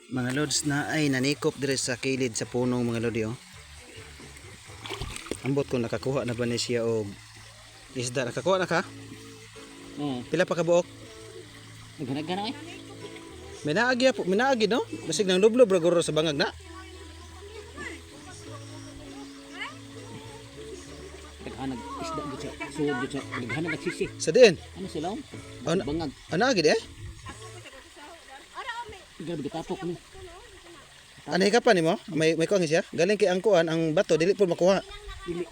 Mga lods na ay nanikop dire sa kilid sa punong mga lodi oh. Ambot ko nakakuha na ba ni siya og isda. Nakakuha na ka? Pila pa ka buok? Naghanag-hanag eh. Minaagi po, minaagi no? Basig nang lublob ra guro sa bangag na. Naghanag isda gid sa sud gid sa naghanag nagsisi. Sa diin? Ano sila? Ano? Bangag. Anaagi di eh? Grabe gitapok ni. Ano hikapan nimo? May kuang siya? Galing kay ang kuan ang bato dili po makuha. Dili.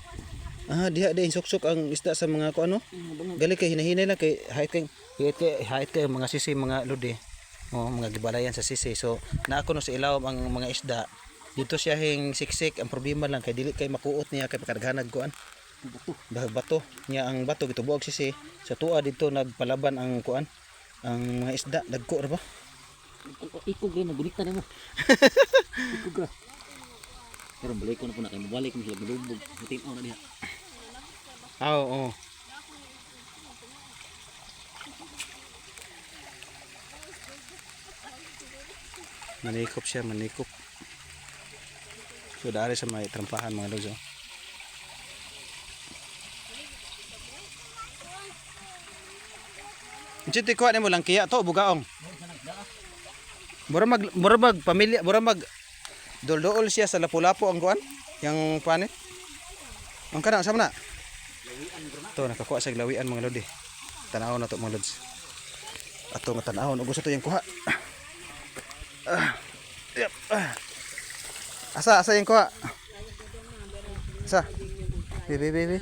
Ah, diha din suksok ang isda sa mga kuan no. Galing kay hinahinay lang kay height kay mga sisi mga lodi. Oh, mga gibalayan sa sisi. So, naa ko no sa ilawom ang mga isda. Dito siya hing siksik, ang problema lang kay dili kay makuot niya kay pakadaghanag kuan. Bato niya ang bato gitubuog sisi. Sa tuwa dito nagpalaban ang kuan. Ang mga isda dagko ra ba? Iko gay nagunita nimo. Iko gra. Pero balik ko na po na kay mabalik mo sila gulubog. Tinaw na diha. Oo. Manikop siya, manikop. So dari sa may trampahan mga lods. Chiti ko mo lang kiya to bugaong. Mura mag pamilya, mura mag dol-dol siya sa lapu-lapu ang kuan, yang panit. Ang kana sama na. To nakakuha sa glawian mga lodi. Tanaw na to mga lods. Ato nga tanaw ug gusto to yung kuha. Yep. Asa yung kuha? Asa? Bebe.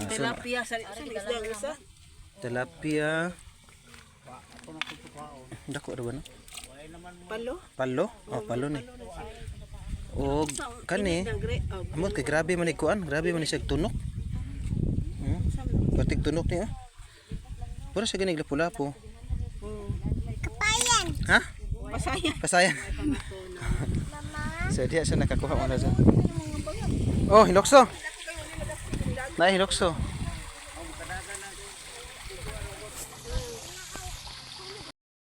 Tilapia sa isda isa. Tilapia. Dako ra ba no? Palo? Oh, palo ni. Og kani. Amot kay grabe man ni kuan, grabe man ni siya tunok. Patig tunok ni ah. Pura sa ganig lapu-lapu. Kapayan. Ha? Pasayan. So diya siya nakakuha mo na dyan. Oh, hilokso. Na hilokso.